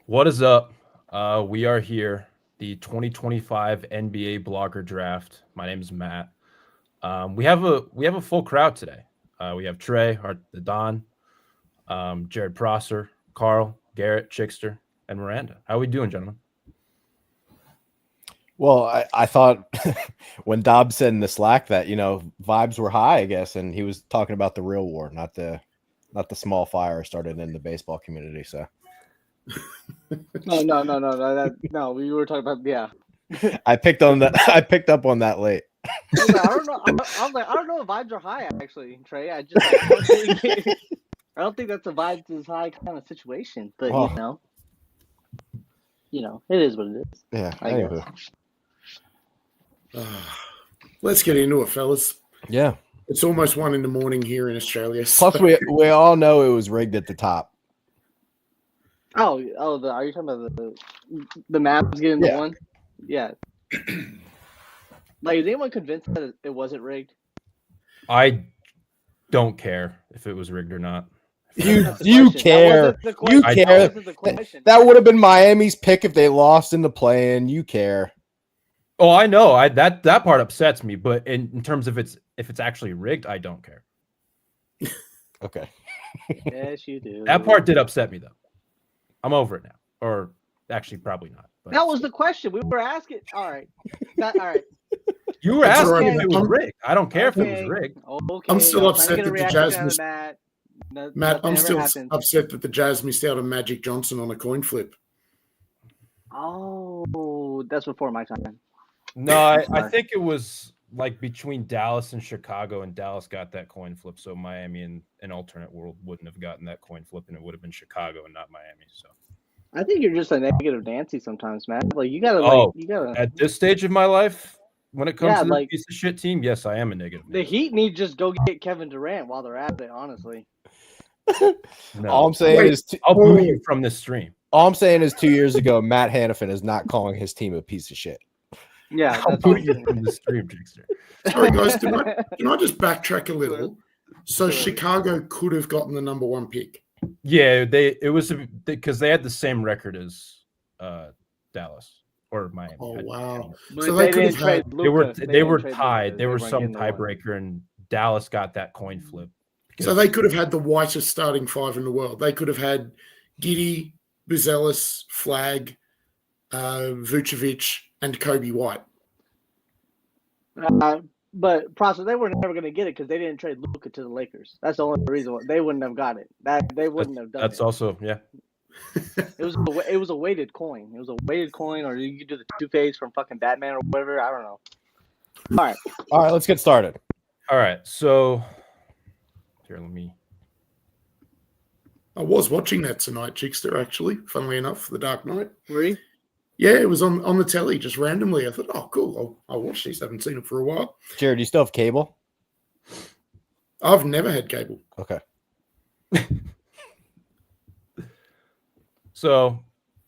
What is up? We are here, the 2025 NBA Blogger Draft. My name is Matt. We have a full crowd today. We have Trey, the Don, Jared Prosser, Carl, Garrett, Chickster, and Miranda. How are we doing, gentlemen? Well, I thought when Dobbs said in the Slack that vibes were high, I guess, and he was talking about the real war, not the small fire started in the baseball community. So No. We were talking about I picked on that. I picked up on that late. I don't know. I don't know if vibes are high actually, Trey. I don't think that's a vibes is high kind of situation. But Well, it is what it is. Yeah. I Anywho. guess. Let's get into it, fellas. Yeah. It's almost 1 a.m. here in Australia. Plus, we all know it was rigged at the top. Are you talking about the Mavs getting the one? Yeah. Like, is anyone convinced that it wasn't rigged? I don't care if it was rigged or not. You care. You care. That would have been Miami's pick if they lost in the play-in. You care. Oh, I know. That part upsets me, but in terms of if it's actually rigged, I don't care. Okay. Yes, you do. That part did upset me, though. I'm over it now. Or actually, probably not. But that was the question we were asking. All right. All right. You were asking if it was rigged. I don't care if it was rigged. Okay. I'm still upset that the Jazz missed. Matt, I'm still upset that the Jazz missed out on Magic Johnson on a coin flip. Oh, that's before my time. No, I think it was like between Dallas and Chicago, and Dallas got that coin flip. So Miami in an alternate world wouldn't have gotten that coin flip, and it would have been Chicago and not Miami. So I think you're just a negative Nancy sometimes, Matt. Like you gotta. At this stage of my life, when it comes to this piece of shit team, yes, I am a negative. The Heat need to just go get Kevin Durant while they're at it. Honestly. No. All I'm saying is I'll boot you from this stream. All I'm saying is 2 years ago, Matt Hannafin is not calling his team a piece of shit. Yeah, I'll boot you from the stream, Trickster. Sorry, guys. Can I just backtrack a little? So Chicago could have gotten the number 1 pick. Yeah, it was because they had the same record as Dallas or Miami. Oh wow! So they could have they were tied. There was some tiebreaker, and Dallas got that coin flip. So they could have had the whitest starting 5 in the world. They could have had Giddey, Buzelis, Flagg, Vucevic, and Kobe White. But process, they were never going to get it because they didn't trade Luka to the Lakers. That's the only reason they wouldn't have got it. They wouldn't have done it. That's also It was a weighted coin. It was a weighted coin, or you could do the Two-Face from fucking Batman or whatever. I don't know. All right, let's get started. All right, so here, let me. I was watching that tonight, Chickster, actually, funnily enough, The Dark Knight. Were you? Yeah, it was on the telly just randomly. I thought, oh, cool. I'll watch this. I haven't seen it for a while. Jared, do you still have cable? I've never had cable. Okay. So,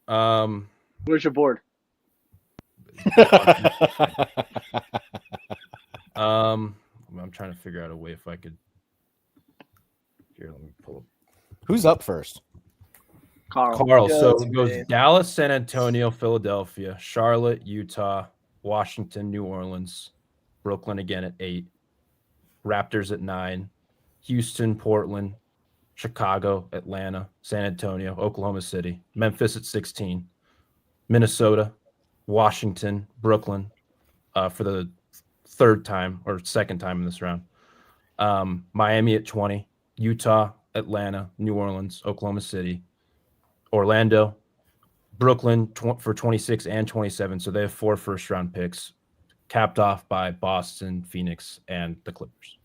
where's your board? I'm trying to figure out a way if I could. Here, let me pull up. Who's up first? Carl. So it goes Dallas, San Antonio, Philadelphia, Charlotte, Utah, Washington, New Orleans, Brooklyn again at 8, Raptors at 9, Houston, Portland, Chicago, Atlanta, San Antonio, Oklahoma City, Memphis at 16, Minnesota, Washington, Brooklyn for the third time or second time in this round, Miami at 20, Utah, Atlanta, New Orleans, Oklahoma City, Orlando, Brooklyn for 26 and 27. So they have 4 first-round picks, capped off by Boston, Phoenix, and the Clippers.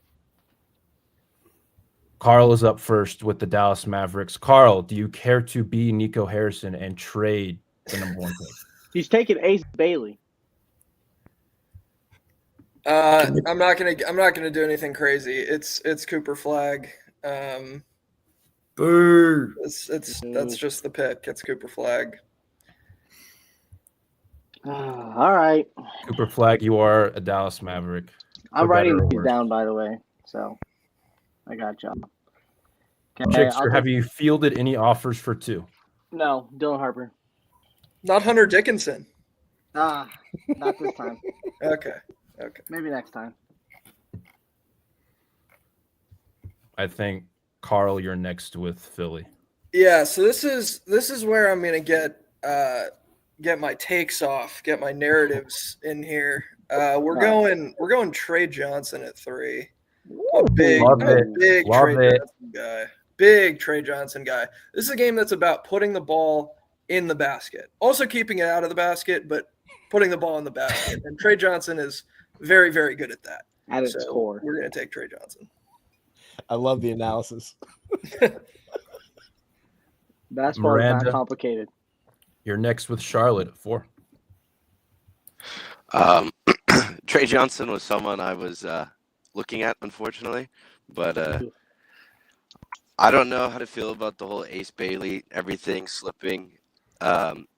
Carl is up first with the Dallas Mavericks. Carl, do you care to be Nico Harrison and trade the number 1 pick? He's taking Ace Bailey. I'm not gonna do anything crazy. It's Cooper Flagg. Boo! That's just the pick. It's Cooper Flagg. All right. Cooper Flagg, you are a Dallas Maverick. I'm writing these down, by the way. So I got you. Okay, Chickster, have you fielded any offers for 2? No, Dylan Harper. Not Hunter Dickinson. Not this time. Okay. Maybe next time. I think Carl, you're next with Philly. Yeah, so this is where I'm gonna get my takes off, get my narratives in here. We're going Trey Johnson at 3. I'm a big Love it. Love Trey it. Johnson guy. Big Trey Johnson guy. This is a game that's about putting the ball in the basket, also keeping it out of the basket, but putting the ball in the basket. And Trey Johnson is very, very good at that. At its core. We're gonna take Trey Johnson. I love the analysis. Basketball is Miranda. not complicated. You're next with Charlotte at 4. Trey Johnson was someone I was looking at, unfortunately, but I don't know how to feel about the whole Ace Bailey, everything slipping,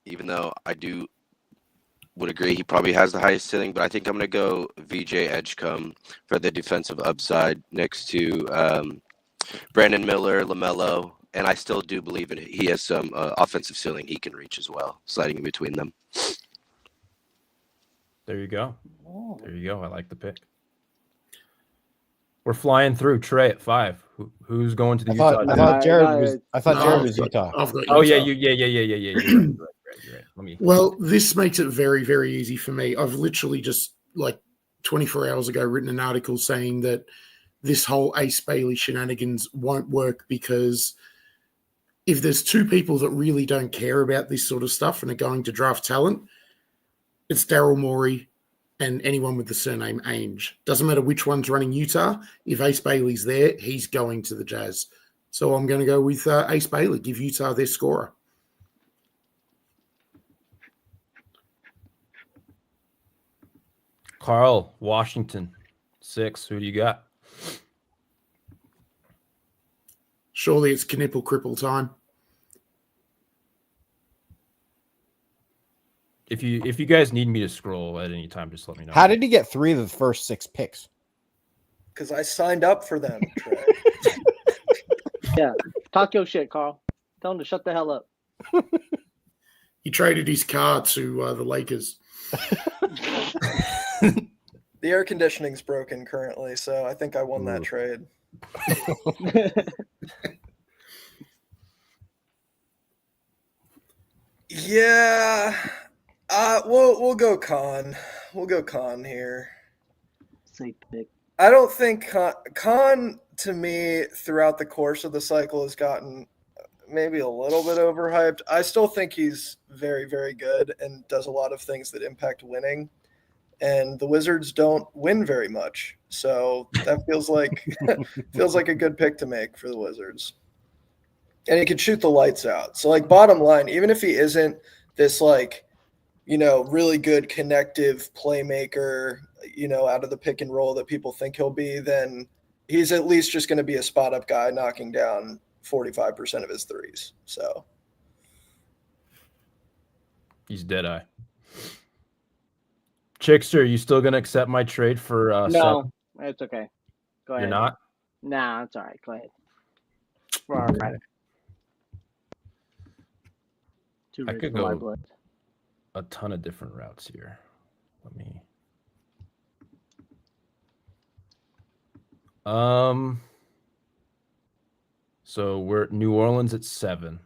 even though I would agree he probably has the highest ceiling, but I think I'm going to go VJ Edgecombe for the defensive upside next to Brandon Miller, LaMelo, and I still do believe in it. He has some offensive ceiling he can reach as well, sliding in between them. There you go. There you go. I like the pick. We're flying through. Trey at 5. Who's going to the Utah? I thought Jared No, was Utah. I've got Oh yeah, Utah. yeah. You're right. Let me. Well, this makes it very, very easy for me. I've literally just, like, 24 hours ago written an article saying that this whole Ace Bailey shenanigans won't work because if there's two people that really don't care about this sort of stuff and are going to draft talent, it's Daryl Morey and anyone with the surname Ainge. Doesn't matter which one's running Utah. If Ace Bailey's there, he's going to the Jazz. So I'm going to go with Ace Bailey, give Utah their scorer. Carl, Washington, 6. Who do you got? Surely it's Knipple Cripple time. If you guys need me to scroll at any time, just let me know. How did he get 3 of the first 6 picks? Because I signed up for them, Trey. Yeah. Talk your shit, Carl. Tell him to shut the hell up. He traded his car to the Lakers. The air conditioning's broken currently, so I think I won that trade. Yeah. We'll go Con. We'll go Con here. Safe pick. I don't think Con to me throughout the course of the cycle has gotten maybe a little bit overhyped. I still think he's very, very good and does a lot of things that impact winning. And the Wizards don't win very much, so that feels like a good pick to make for the Wizards. And he could shoot the lights out. So, like, bottom line, even if he isn't this, like, really good connective playmaker, out of the pick and roll that people think he'll be, then he's at least just going to be a spot up guy knocking down 45% of his threes. So He's dead eye. Chickster, you still gonna accept my trade for No, it's okay. Go ahead. You're not? Nah, it's all right. Go ahead. We're all right. Too I rich could for my go- blood. A ton of different routes here. Let me. So we're New Orleans at 7.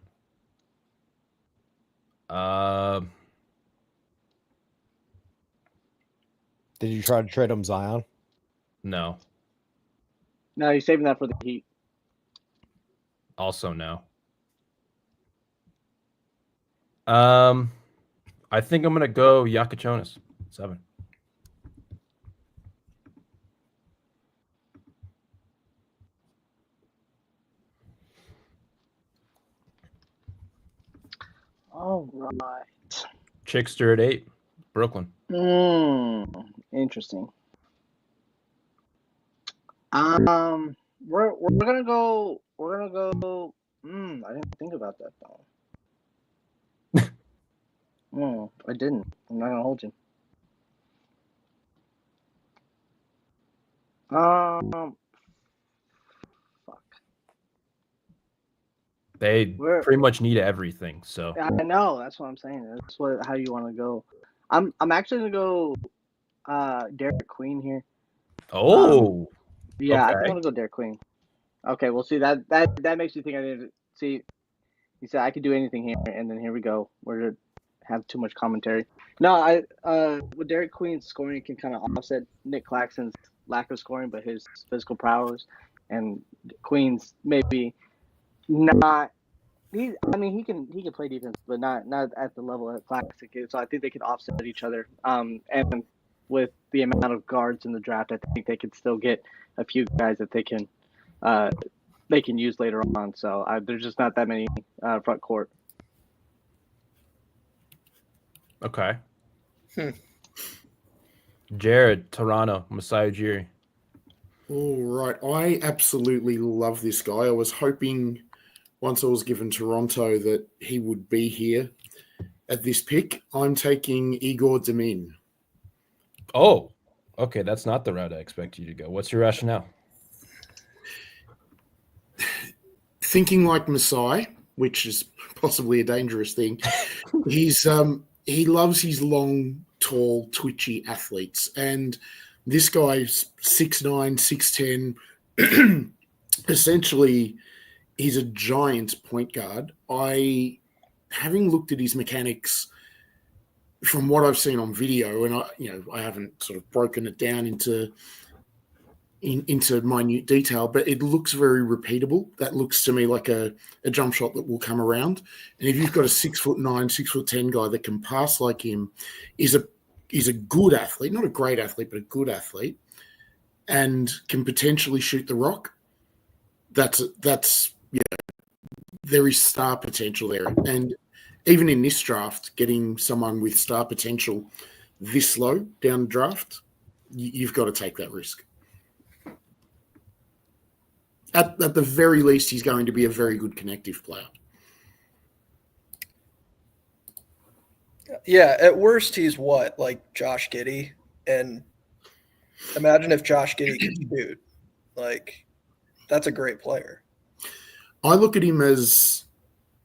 Did you try to trade him Zion? No. No, you're saving that for the Heat. Also no. I think I'm gonna go Yakachonis, 7. All right. Chickster at 8. Brooklyn. Interesting. We're gonna go. I didn't think about that though. I didn't. I'm not gonna hold you. Fuck. They We're- pretty much need everything. So I know. That's what I'm saying. That's how you want to go. I'm actually gonna go Derek Queen here. oh, Yeah, I think Okay. I'm gonna go Derek Queen. Okay, well, see that makes you think I didn't see. You said I could do anything here, and then here we go. We're gonna have too much commentary. No, I with Derek Queen's scoring can kind of offset Nick Claxton's lack of scoring, but his physical prowess and Queen's maybe not. He can play defense, but not at the level that Claxton is. So I think they could offset each other. And with the amount of guards in the draft, I think they could still get a few guys that they can use later on. So there's just not that many front court. Okay. Hmm. Jared, Toronto, Masai Ujiri. All right. I absolutely love this guy. I was hoping once I was given Toronto that he would be here at this pick. I'm taking Igor Demin. Oh, okay. That's not the route I expect you to go. What's your rationale? Thinking like Masai, which is possibly a dangerous thing, he loves his long, tall, twitchy athletes. And this guy's 6'9", 6'10". Essentially, he's a giant point guard. Having looked at his mechanics from what I've seen on video, and I haven't sort of broken it down into minute detail, but it looks very repeatable. That looks to me like a jump shot that will come around. And if you've got a 6'9", 6'10" guy that can pass like him, is a good athlete, not a great athlete, but a good athlete, and can potentially shoot the rock. That's there is star potential there. And even in this draft, getting someone with star potential this low down the draft, you've got to take that risk. At the very least, he's going to be a very good connective player. Yeah, at worst, he's what, like Josh Giddey? And imagine if Josh Giddey could shoot. Like, that's a great player. I look at him as,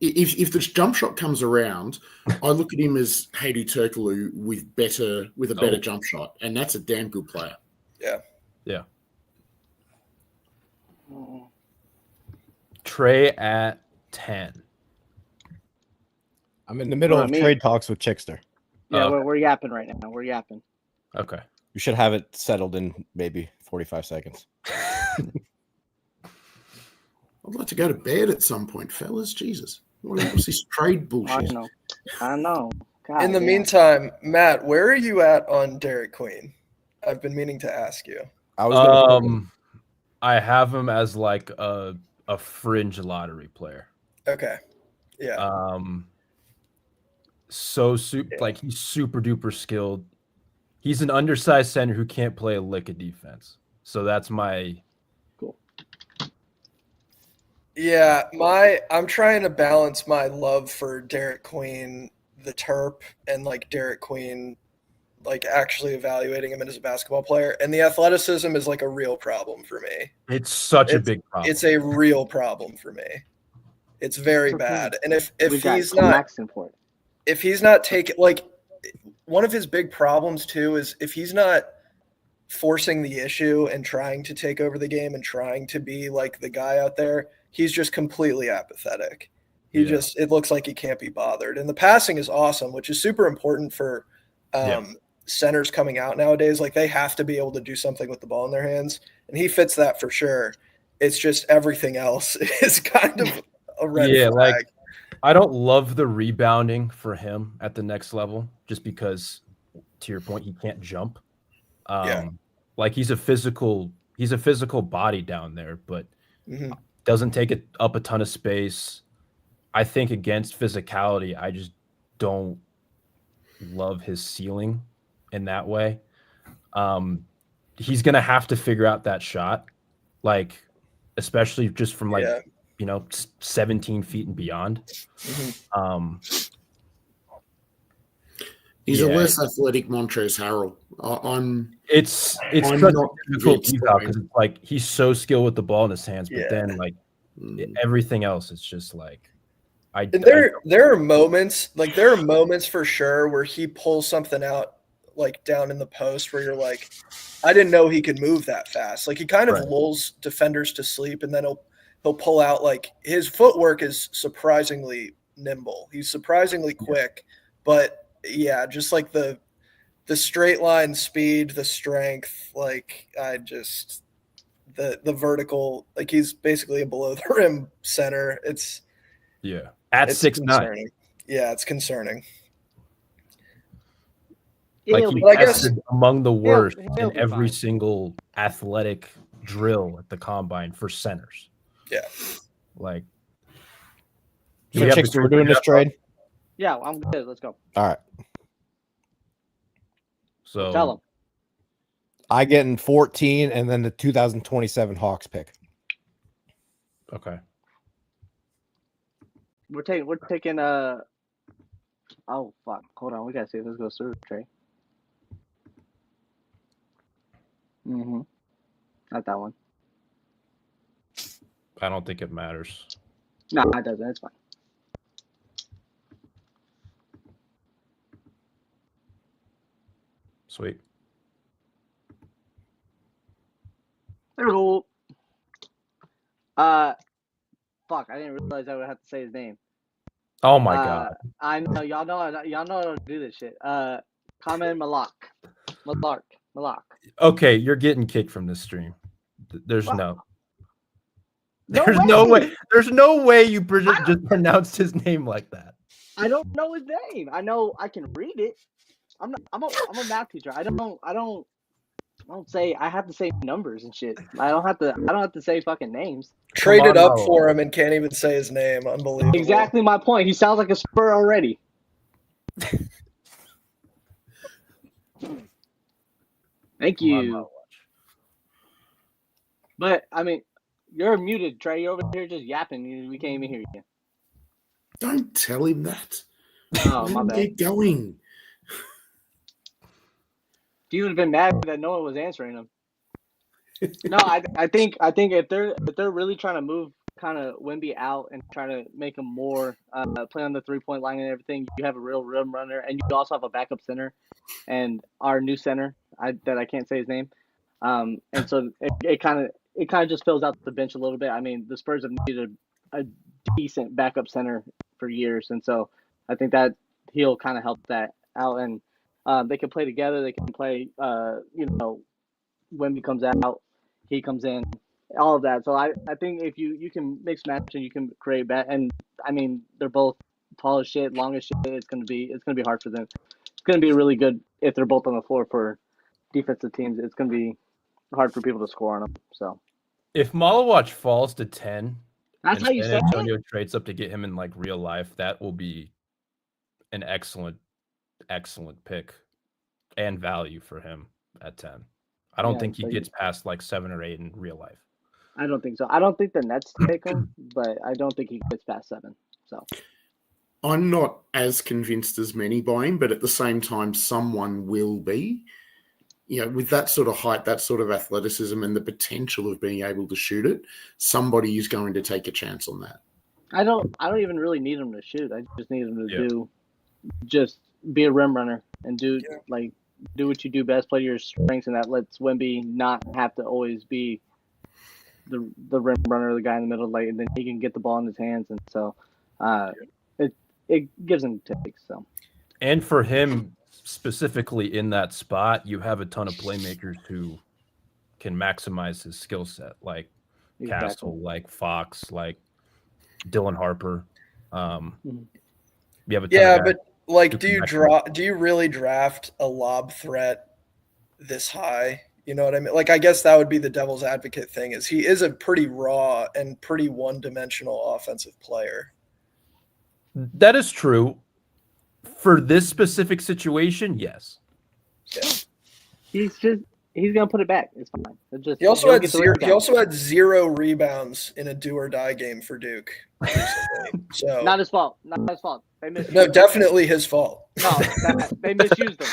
if the jump shot comes around, I look at him as Heidi Turkoglu with a better jump shot, and that's a damn good player. Yeah. Yeah. Trey at 10. I'm in the middle of trade talks with Chickster. Yeah, Okay. we're yapping right now. We're yapping. Okay. You should have it settled in maybe 45 seconds. I'd like to go to bed at some point, fellas. Jesus. What's this trade bullshit? I know. God, In the damn. meantime, Matt, where are you at on Derek Queen? I've been meaning to ask you. I was gonna pick him. I have him as like a fringe lottery player. Okay. Yeah. Like he's super duper skilled. He's an undersized center who can't play a lick of defense. So that's my Yeah, I'm trying to balance my love for Derek Queen, the Terp, and like Derek Queen, like actually evaluating him as a basketball player. And the athleticism is like a real problem for me. It's such a big problem. It's a real problem for me. It's very bad. And if he's not taking, like, one of his big problems too is if he's not forcing the issue and trying to take over the game and trying to be like the guy out there, he's just completely apathetic. It looks like he can't be bothered. And the passing is awesome, which is super important for centers coming out nowadays. Like, they have to be able to do something with the ball in their hands, and he fits that for sure. It's just everything else is kind of a red flag. Like, I don't love the rebounding for him at the next level, just because, to your point, he can't jump. Like, he's a physical body down there, but doesn't take it up a ton of space. I think against physicality, I just don't love his ceiling in that way. He's gonna have to figure out that shot, like, especially just from 17 feet and beyond. He's a less athletic Montrezl Harrell. It's such a difficult because like he's so skilled with the ball in his hands, but then like Everything else, it's just like And there are moments for sure where he pulls something out like down in the post where you're like, I didn't know he could move that fast. Like he kind of lulls defenders to sleep, and then he'll pull out, like, his footwork is surprisingly nimble. He's surprisingly quick, but yeah, just like the straight line speed, the strength, like the vertical, like he's basically a below the rim center. It's at it's 6'9". Yeah, it's concerning. Like He'll he be fine. tested among the worst he'll in be every fine. single athletic drill at the combine for centers. Yeah. Like, So Chicks, we're doing this trade. Yeah, I'm good. Let's go. All right. So Tell him. I getting 14 and then the 2027 Hawks pick. Okay. We're taking oh fuck. Hold on, we gotta see if this goes through, Trey. Not that one. I don't think it matters. No, it doesn't. It's fine. Sweet. There we go. Fuck, I didn't realize I would have to say his name. Oh my god. I know y'all know I don't do this shit. Comment Malak. Okay, you're getting kicked from this stream. There's What? no. No There's way. no way. There's no way you just pronounced his name like that. I don't know his name. I know I can read it. I'm a math teacher. I don't say, I have to say numbers and shit. I don't have to say fucking names. Traded on, up Mo. for him and can't even say his name. Unbelievable. Exactly my point. He sounds like a Spur already. Thank Come on, you. Mo. But I mean, you're muted, Trey. You're over here just yapping. We can't even hear you. Don't tell him that. Oh, Let my him bad. get going. He would have been mad that no one was answering him. No, I think if they're really trying to move kind of Wemby out and trying to make him more play on the 3-point line and everything, you have a real rim runner, and you also have a backup center, and our new center, that I can't say his name, and so it kind of just fills out the bench a little bit. I mean, the Spurs have needed a decent backup center for years, and so I think that he'll kind of help that out, and they can play together. They can play, Wemby comes out, he comes in, all of that. So I think if you can mix match and you can create and I mean they're both tall as shit, long as shit. It's gonna be hard for them. It's gonna be really good if they're both on the floor for defensive teams. It's gonna be hard for people to score on them. So If Malawatch falls to 10, that's and how you San say it. Antonio trades up to get him in like real life, that will be an excellent pick and value for him at 10. I don't Yeah, think he so gets past like 7 or 8 in real life. I don't think so. I don't think the Nets take him, but I don't think he gets past 7. So I'm not as convinced as many by him, but at the same time, someone will be. With that sort of height, that sort of athleticism, and the potential of being able to shoot it, somebody is going to take a chance on that. I don't even really need him to shoot. I just need him to just be a rim runner and do what you do best, play your strengths, and that lets Wemby not have to always be the rim runner, the guy in the middle, and then he can get the ball in his hands, and so it gives him takes. So, and for him specifically in that spot, you have a ton of playmakers who can maximize his skill set, like Castle, like Fox, like Dylan Harper. You have a ton of guys. But like, do you really draft a lob threat this high? You know what I mean? Like, I guess that would be the devil's advocate thing. Is he is a pretty raw and pretty one-dimensional offensive player. That is true. For this specific situation, yes. Yeah. He's gonna put it back. It's fine. He also had 0 rebounds in a do or die game for Duke recently. So not his fault. Not his fault. They misused no, him. definitely his fault. No, they misused him.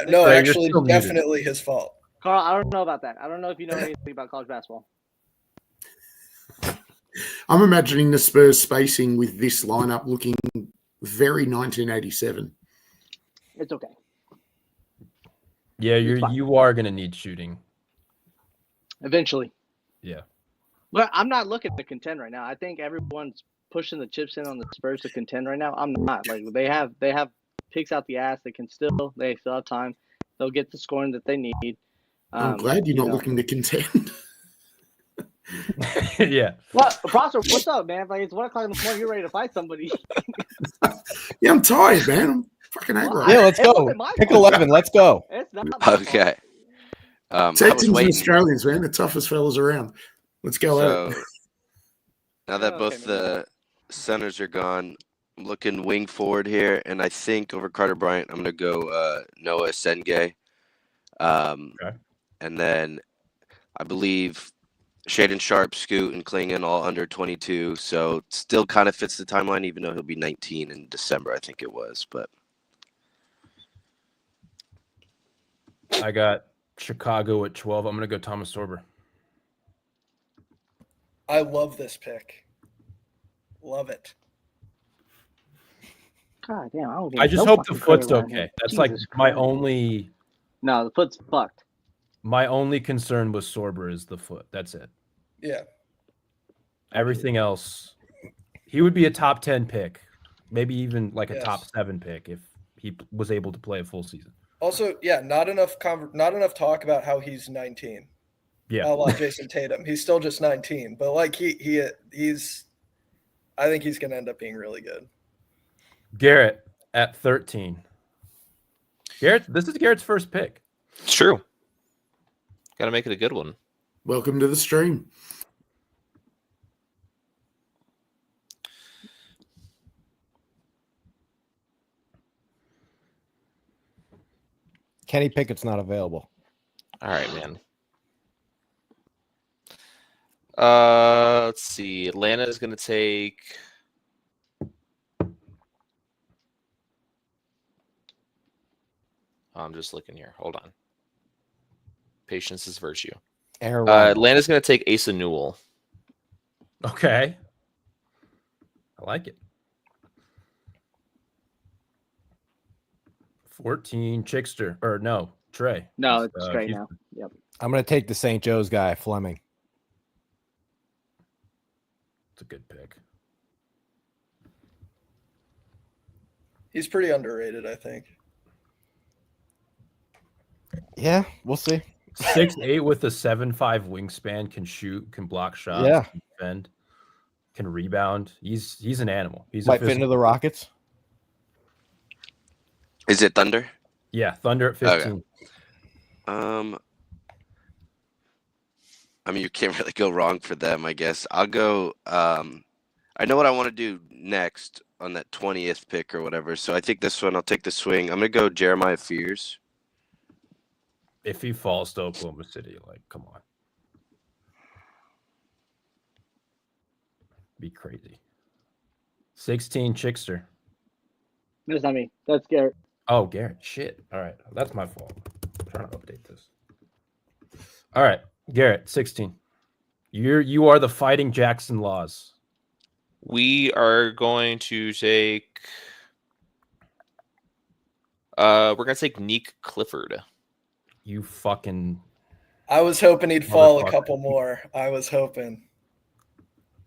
No, You're actually, still muted. definitely his fault. Carl, I don't know about that. I don't know if you know anything about college basketball. I'm imagining the Spurs spacing with this lineup looking very 1987. It's okay. Yeah, It's fine. you are gonna need shooting. Eventually. Yeah. But I'm not looking to contend right now. I think everyone's pushing the chips in on the Spurs to contend right now. I'm not. Like they have picks out the ass. They still have time. They'll get the scoring that they need. I'm glad you're not looking to contend. Yeah. What, Prosper? What's up, man? Like it's 1 o'clock in the morning. You're ready to fight somebody. Yeah, I'm tired, man. I'm fucking aggravated. Yeah, let's It go. wasn't my Pick fault. 11. Let's go. It's not my fault. Okay. I was Texans and waiting. Australians, man, the toughest fellas around. Let's go So out. now that Okay, both man. the centers are gone, I'm looking wing forward here, and I think over Carter Bryant, I'm gonna go Noah Sengay. Okay. And then I believe Shaden Sharp, Scoot, and Klingon all under 22. So it still kind of fits the timeline, even though he'll be 19 in December, I think it was. But I got Chicago at 12. I'm gonna go Thomas Sorber. I love this pick. Love it. God damn, I don't get I just no hope the fucking foot's credit around okay. here. That's like Jesus my Christ. only No, the foot's fucked. concern with Sorber is the foot. That's it. Yeah. Everything else, he would be a top 10 pick, maybe even like a Yes. top 7 pick if he was able to play a full season. Also, yeah, not enough talk about how he's 19. Yeah. A la Jason Tatum. He's still just 19, but like he's I think he's going to end up being really good. Garrett at 13. This is Garrett's first pick. It's true. Got to make it a good one. Welcome to the stream. Kenny Pickett's not available. All right, man. Let's see. Atlanta is going to take. I'm just looking here. Hold on. Patience is virtue. Aaron Rodgers. Atlanta's going to take Asa Newell. Okay. I like it. 14, Chickster. Or no, Trey. No, it's straight Houston. now. Yep. I'm going to take the St. Joe's guy, Fleming. It's a good pick. He's pretty underrated, I think. Yeah, we'll see. 6'8" with a 7'5" wingspan, can shoot, can block shots, Yeah. can defend, can rebound. He's an animal. He's Might a fit into the Rockets. is it Thunder? Yeah, Thunder at 15. I mean, you can't really go wrong for them, I guess. I'll go. I know what I want to do next on that 20th pick or whatever. So I think this one, I'll take the swing. I'm going to go Jeremiah Fears. If he falls to Oklahoma City, like, come on. Be crazy. 16, Chickster. That's not me. That's Garrett. Oh, Garrett. Shit. All right. That's my fault. I'm trying to update this. All right. Garrett, 16. You are the Fighting Jackson Laws. We are going to take. We're going to take Neek Clifford. You fucking. I was hoping he'd fall a Motherfucker. couple more. I was hoping.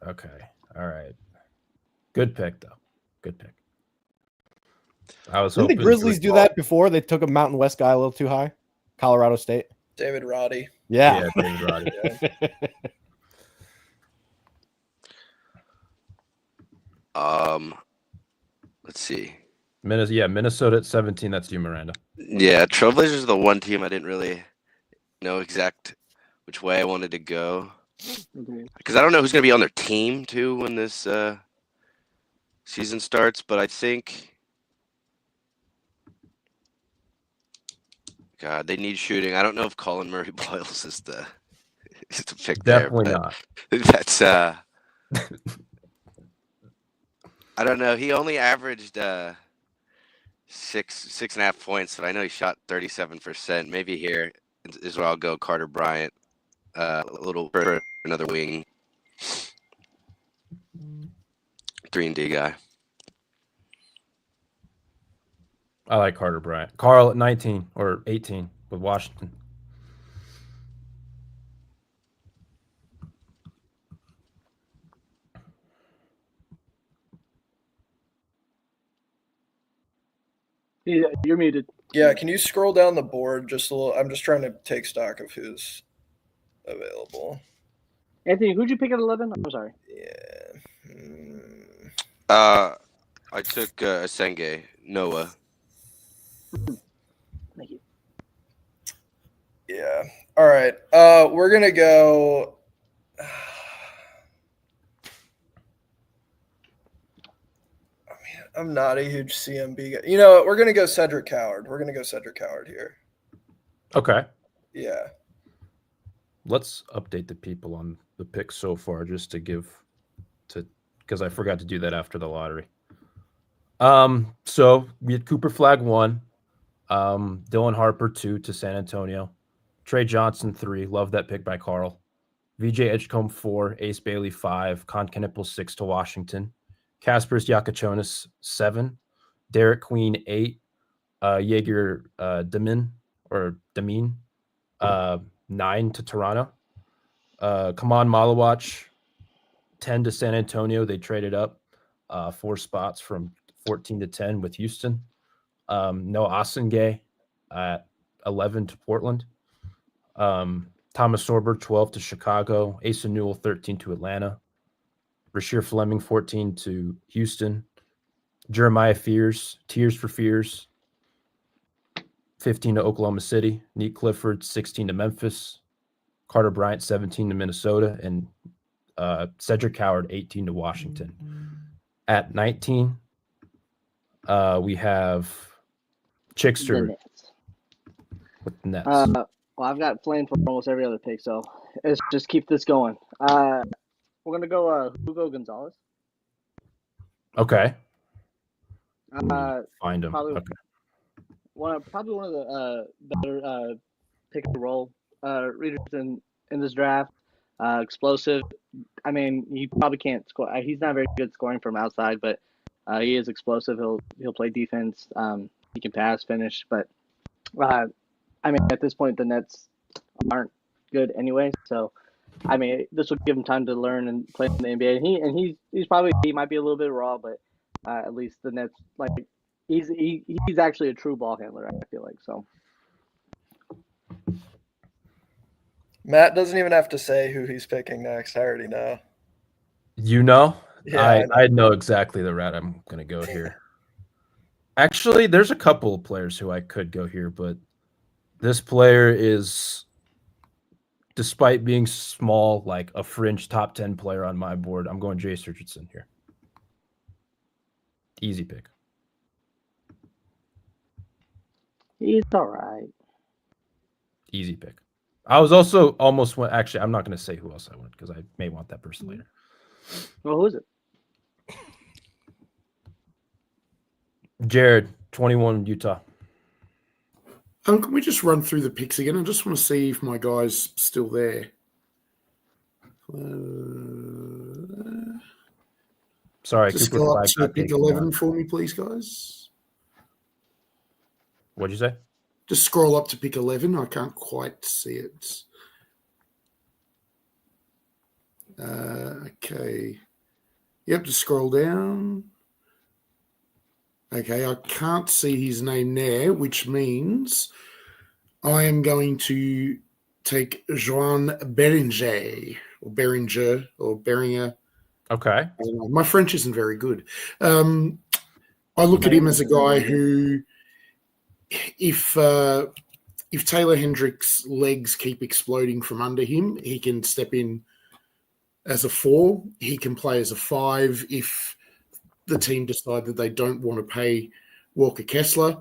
Okay. All right. Good pick, though. Good pick. I was Didn't the hoping. Grizzlies do that before? They took a Mountain West guy a little too high. Colorado State. David Roddy. Yeah. Yeah, David Roddy. Let's see. Minnesota at 17. That's you, Miranda. Yeah, Trailblazers are the one team I didn't really know exact which way I wanted to go. Because I don't know who's going to be on their team, too, when this season starts. But I think, God, they need shooting. I don't know if Colin Murray Boyles is the pick Definitely there. not. But that's, I don't know. He only averaged 6.5 points, but I know he shot 37%. Maybe here is where I'll go Carter Bryant. A little for another wing. 3-and-D guy. I like Carter Bryant. Carl at 19 or 18 with Washington. You're muted. Yeah, can you scroll down the board just a little? I'm just trying to take stock of who's available. Anthony, who'd you pick at 11? I'm sorry. Yeah. I took Senge, Noah. Thank you. Yeah. All right. We're gonna go. I'm not a huge CMB guy. You know what? We're gonna go Cedric Howard. We're gonna go Cedric Howard here. Okay. Yeah. Let's update the people on the picks so far just to because I forgot to do that after the lottery. So we had Cooper Flag 1, Dylan Harper 2 to San Antonio, Trey Johnson 3, love that pick by Carl, VJ Edgecombe 4, Ace Bailey 5, Con Knipple 6 to Washington, Kaspers Yakachonis 7, Derek Queen 8, Jaeger Demine 9 to Toronto, Kaman Malawach 10 to San Antonio. They traded up 4 spots from 14 to 10 with Houston. Noah Osengay at 11 to Portland. Thomas Sorber 12 to Chicago. Asa Newell 13 to Atlanta. Rasheer Fleming 14 to Houston. Jeremiah Tears for Fears 15 to Oklahoma City. Neat Clifford 16 to Memphis. Carter Bryant 17 to Minnesota, and Cedric Howard 18 to Washington. At 19, we have Chickster with the Nets. Well, I've got Flame for almost every other pick, so let's just keep this going. We're gonna go Hugo Gonzalez. Okay. Find him. Probably, okay. Probably one of the better pick and roll readers in this draft. Explosive. I mean, he probably can't score. He's not very good scoring from outside, but he is explosive. He'll play defense. He can pass, finish. But I mean, at this point, the Nets aren't good anyway. So, I mean, this will give him time to learn and play in the NBA. And he might be a little bit raw, but at least the Nets, like, he's actually a true ball handler. I feel like so. Matt doesn't even have to say who he's picking next. I already know. You know? Yeah, I know exactly the route I'm going to go here. Actually, there's a couple of players who I could go here, but this player is, despite being small, like a fringe top 10 player on my board. I'm going Jace Richardson here. Easy pick. He's all right. Easy pick. I was also almost went. Actually, I'm not going to say who else I went because I may want that person later. Well, who is it? Jared, 21, Utah. Can we just run through the picks again? I just want to see if my guy's still there. Sorry, just Cooper go up Flag to got pick taken 11 down. for me, please, guys. What'd you say? Just scroll up to pick 11. I can't quite see it. Okay. Yep, just scroll down. Okay, I can't see his name there, which means I am going to take Joan Beringer or Beringer. Okay. I don't know. My French isn't very good. I look at him as a guy who, if Taylor Hendricks' legs keep exploding from under him, he can step in as a 4. He can play as a 5 if the team decide that they don't want to pay Walker Kessler.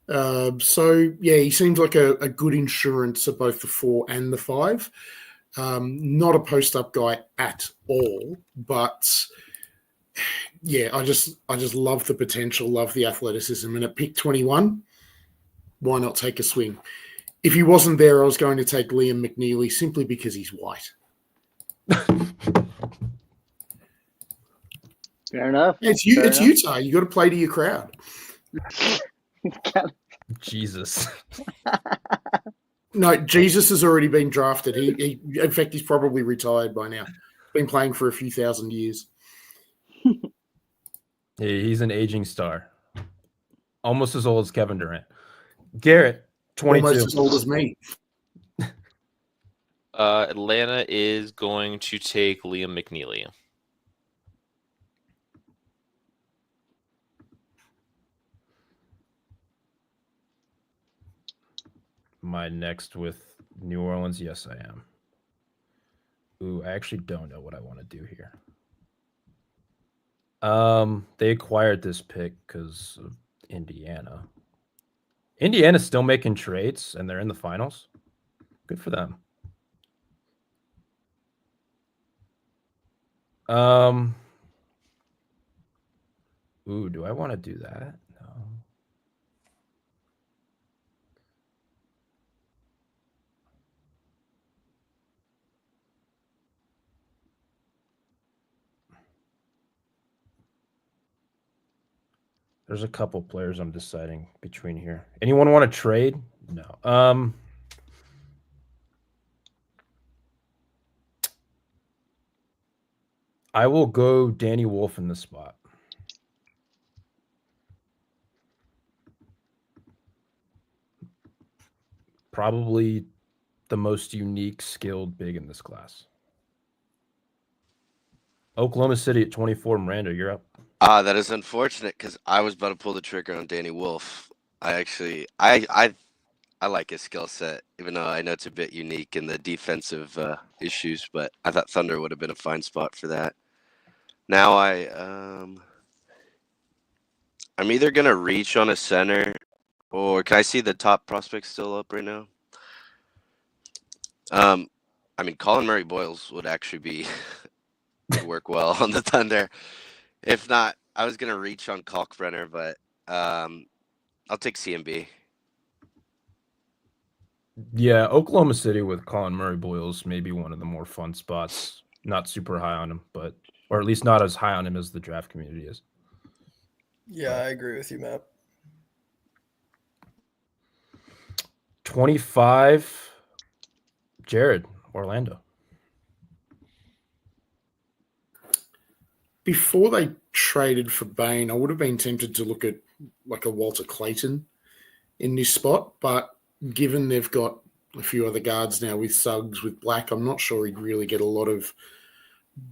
So, yeah, he seems like a good insurance at both the 4 and the 5. Not a post-up guy at all, but yeah, I just love the potential, love the athleticism. And at pick 21, why not take a swing? If he wasn't there, I was going to take Liam McNeely simply because he's white. Fair enough. It's Fair it's enough. Utah. You got to play to your crowd. Jesus. No, Jesus has already been drafted. He in fact, he's probably retired by now. Been playing for a few thousand years. He's an aging star. Almost as old as Kevin Durant. Garrett, 22. Almost as old as me. Atlanta is going to take Liam McNeely. Am I next with New Orleans? Yes, I am. Ooh, I actually don't know what I want to do here. They acquired this pick because of Indiana. Indiana's still making trades, and they're in the finals. Good for them. Ooh, do I want to do that? No. There's a couple players I'm deciding between here. Anyone want to trade? No. I will go Danny Wolf in this spot. Probably the most unique, skilled big in this class. Oklahoma City at 24. Miranda, you're up. That is unfortunate because I was about to pull the trigger on Danny Wolf. I like his skill set, even though I know it's a bit unique in the defensive issues. But I thought Thunder would have been a fine spot for that. Now I'm either gonna reach on a center, or can I see the top prospects still up right now? I mean, Colin Murray Boyles would actually be work well on the Thunder. If not, I was gonna reach on Kalkbrenner, but I'll take CMB. Yeah, Oklahoma City with Colin Murray Boyles may be one of the more fun spots. Not super high on him, or at least not as high on him as the draft community is. Yeah, I agree with you, Matt. 25. Jared, Orlando. Before they traded for Bain, I would have been tempted to look at like a Walter Clayton in this spot, but given they've got a few other guards now with Suggs, with Black, I'm not sure he'd really get a lot of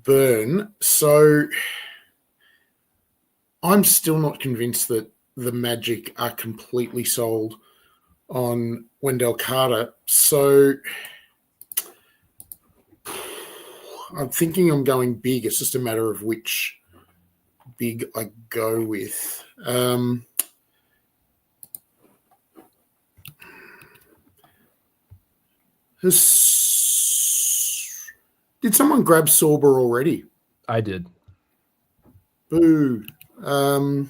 burn. So I'm still not convinced that the Magic are completely sold on Wendell Carter. So I'm thinking I'm going big. It's just a matter of which big I go with. Did someone grab Sorber already? I did. Boo. I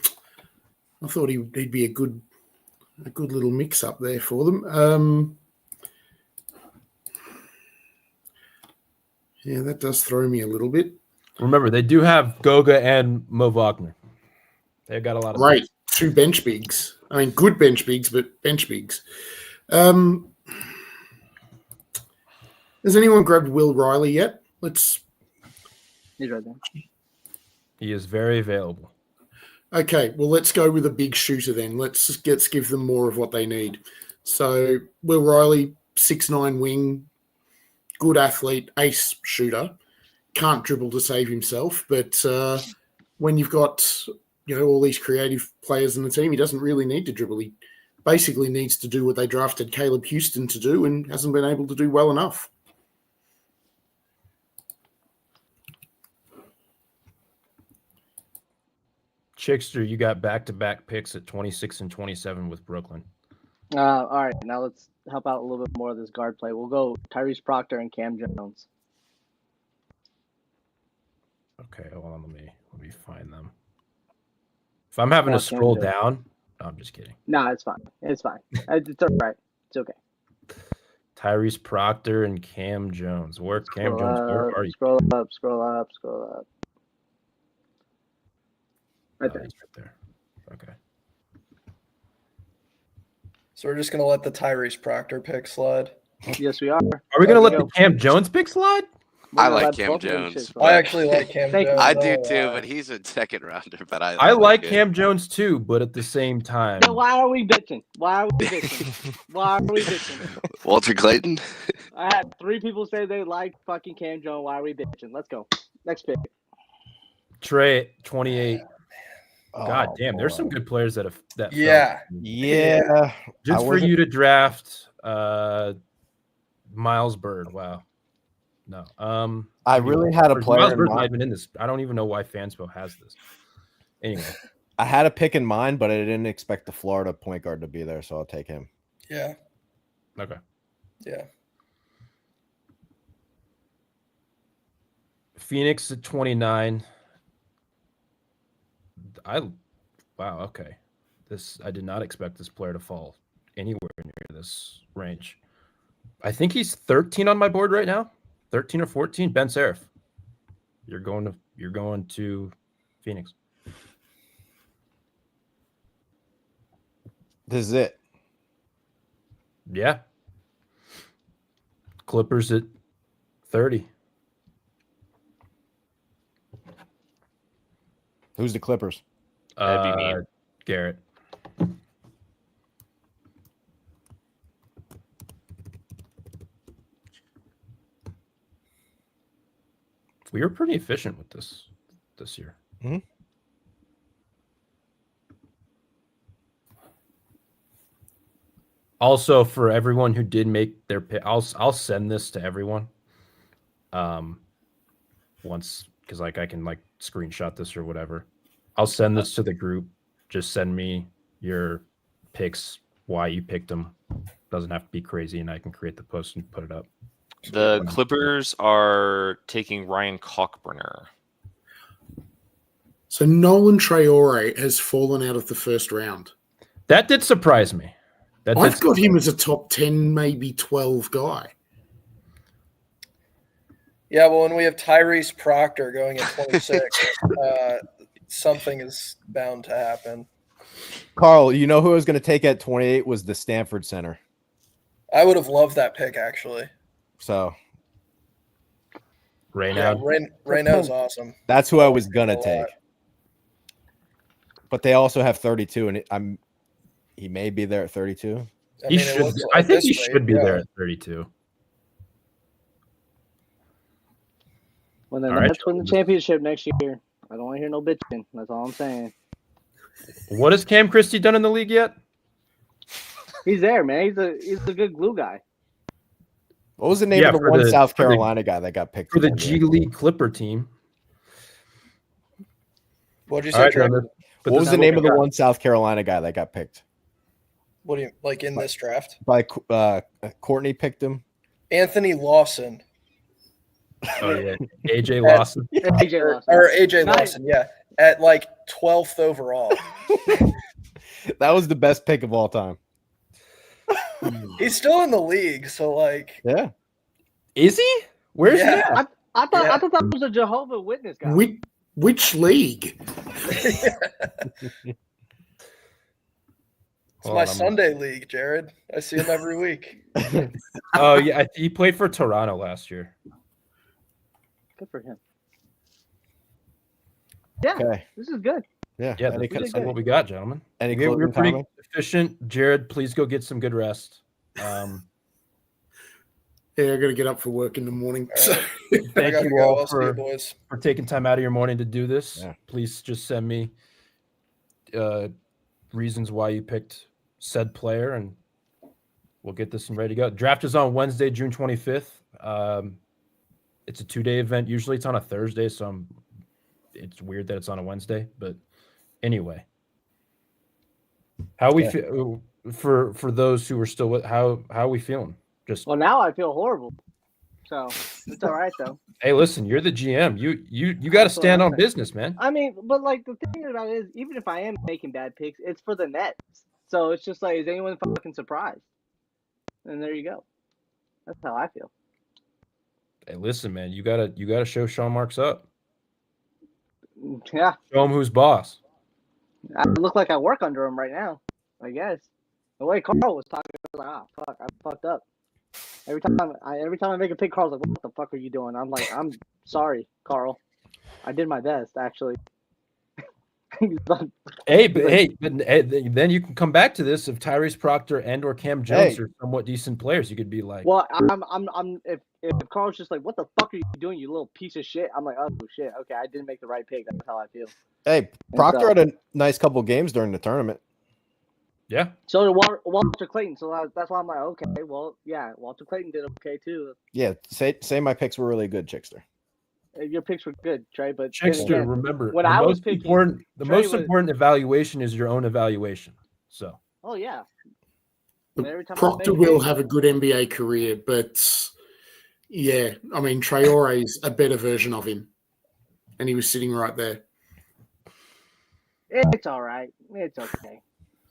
thought he'd be a good little mix up there for them. Yeah, that does throw me a little bit. Remember, they do have Goga and Mo Wagner. They've got a lot of Right, two bench bigs. I mean, good bench bigs, but bench bigs. Has anyone grabbed Will Riley yet? He's right there. He is very available. Okay, well, let's go with a big shooter then. Let's give them more of what they need. So, Will Riley, 6'9" wing, good athlete, ace shooter, can't dribble to save himself. But when you've got all these creative players in the team, he doesn't really need to dribble. He basically needs to do what they drafted Caleb Houston to do and hasn't been able to do well enough. Chickster, you got back-to-back picks at 26 and 27 with Brooklyn. All right, now let's help out a little bit more of this guard play. We'll go Tyrese Proctor and Cam Jones. Okay, hold on. Let me find them. If I'm having to scroll down, no, I'm just kidding. No, it's fine. It's fine. It's all right. It's okay. Tyrese Proctor and Cam Jones. Where are you? Scroll up. Right Oh, there. he's right there. Okay. So we're just gonna let the Tyrese Proctor pick slide. Yes, we are. Are we gonna There let we the Cam Jones pick slide? We're I gonna like let Cam both of them Jones. shit but- fly. I actually like Cam Thank you. Jones. I don't do know too, why. but he's a second rounder. But I like it. Cam Jones too, but at the same time, Then why are we bitching? Why are we bitching? Why are we bitching? Walter Clayton. I had 3 people say they like fucking Cam Jones. Why are we bitching? Let's go. Next pick. Trey 28. God Oh, damn, there's some boy. good players that have that. fell. Yeah. Yeah. Just I for wasn't- you to draft Miles Bird. Wow. No. I really had a player Miles in Bird's not mind. even in this. I don't even know why Fanspo has this. Anyway, I had a pick in mind, but I didn't expect the Florida point guard to be there, so I'll take him. Yeah. okay. Yeah. Phoenix at 29. Wow, okay. I did not expect this player to fall anywhere near this range. I think he's 13 on my board right now. 13 or 14. Ben Serif. You're going to Phoenix. This is it. Yeah. Clippers at 30. Who's the Clippers? That'd be me. Garrett. We were pretty efficient with this year. Mhm. Also, for everyone who did make their pick, I'll send this to everyone. Once, because like I can like screenshot this or whatever. I'll send this to the group. Just send me your picks, why you picked them. Doesn't have to be crazy, and I can create the post and put it up. The Clippers are taking Ryan Cockburner. So Nolan Traore has fallen out of the first round. That did surprise me. I've got him as a top 10, maybe 12 guy. Yeah, well, when we have Tyrese Proctor going at 26, something is bound to happen. Carl, you know who I was going to take at 28 was the Stanford center. I would have loved that pick, actually. So right Yeah, now. Reyno's awesome. that's who I was going to A lot. take. But they also have 32, and he may be there at 32. He it should. looks I like think this he rate, should be yeah. there at 32. When the All right, Nets win the championship next year, I don't want to hear no bitching. That's all I'm saying. What has Cam Christie done in the league yet? He's there, man. He's a good glue guy. What was the name Yeah, of the for one the- South for the- Carolina guy that got picked For the in G NBA? League Clipper team. What'd you All say, right, Trey? Trevor. But What this was is the what name we of the got. one South Carolina guy that got picked? What do you like in this draft? By Courtney picked him. Anthony Lawson Oh yeah, AJ Lawson. AJ Lawson. or AJ Nice. Lawson, yeah, at like 12th overall. That was the best pick of all time. He's still in the league, so like, Yeah. Is he? Where's he Yeah. at? I thought Yeah. that was a Jehovah Witness guy. Which league? it's Hold my on, I'm Sunday league, Jared. I see him every week. Oh yeah, he played for Toronto last year. Good for him. Yeah, Okay. this is good. Yeah. Yeah, Any, that's good. what we got, gentlemen. any We were closing pretty comments? efficient. Jared, please go get some good rest. Yeah, I got to get up for work in the morning. All So, right. I Thank gotta you go. all I'll see you, for boys. taking time out of your morning to do this. Yeah. Please just send me reasons why you picked said player, and we'll get this one ready to go. Draft is on Wednesday, June 25th. It's a 2-day event. Usually it's on a Thursday, so it's weird that it's on a Wednesday. But anyway, how we Yeah. feel for those who are still with how are we feeling? Just Well, now I feel horrible. So it's all right though. hey, listen, you're the GM. You got to That's what stand I'm on saying. business, man. I mean, but like the thing about it is, even if I am making bad picks, it's for the Nets. So it's just like, is anyone fucking surprised? And there you go. That's how I feel. Hey, listen, man, you gotta show Sean Marks up. Yeah, Show him who's boss. I look like I work under him right now. I guess the way Carl was talking, I was like, fuck, I fucked up. Every time I make a pick, Carl's like, "What the fuck are you doing?" I'm like, "I'm sorry, Carl. I did my best, actually." But then you can come back to this. If Tyrese Proctor and or Cam Jones are somewhat decent players, you could be like, "Well, if Carl's just like, what the fuck are you doing, you little piece of shit?" I'm like, "Oh shit, okay, I didn't make the right pick. That's how I feel." Hey, Proctor had a nice couple games during the tournament. Yeah. So did Walter Clayton. So that's why I'm like, okay, well, yeah, Walter Clayton did okay too. Yeah, say my picks were really good, Chickster. Your picks were good, Trey. But Chickster, remember, when the I was most picking, important, Trey was, important evaluation is your own evaluation. So. Oh yeah. Proctor will have a good NBA career, but yeah, I mean Traore's a better version of him, and he was sitting right there. It's all right. It's okay.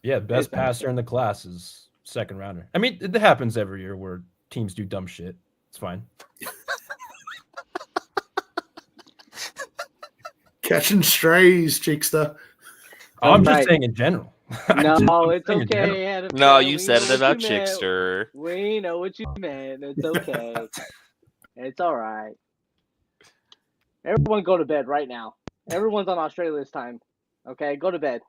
Yeah, best passer in the class is second rounder. I mean, it happens every year where teams do dumb shit. It's fine. Catching strays, Chickster. Oh, I'm just saying in general. No, it's okay. No, you said it about Chickster. We know what you meant. It's okay. It's all right. Everyone go to bed right now. Everyone's on Australia's time. Okay, go to bed.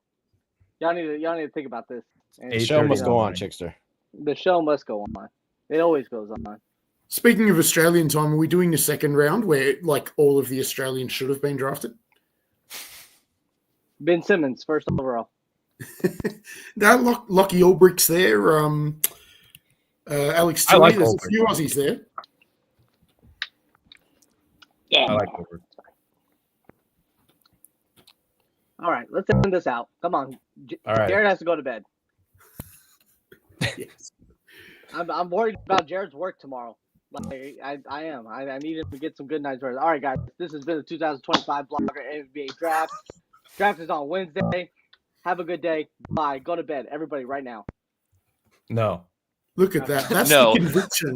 Y'all need to think about this. The show must go on, Chickster. The show must go on. It always goes on. Speaking of Australian time, are we doing the second round where like all of the Australians should have been drafted? Ben Simmons, first overall. That Lockie Ulbricht's there. Alex Tilly, there's a few Aussies there. Yeah. I like Ulbricht. All right, let's end this out. Come on. All right. Jared has to go to bed. Yes. I'm worried about Jared's work tomorrow. Like I am. I need him to get some good night's rest. All right, guys. This has been the 2025 Blogger NBA Draft. Draft is on Wednesday. Have a good day. Bye. Go to bed, everybody, right now. No. Look at that. That's No. the conviction.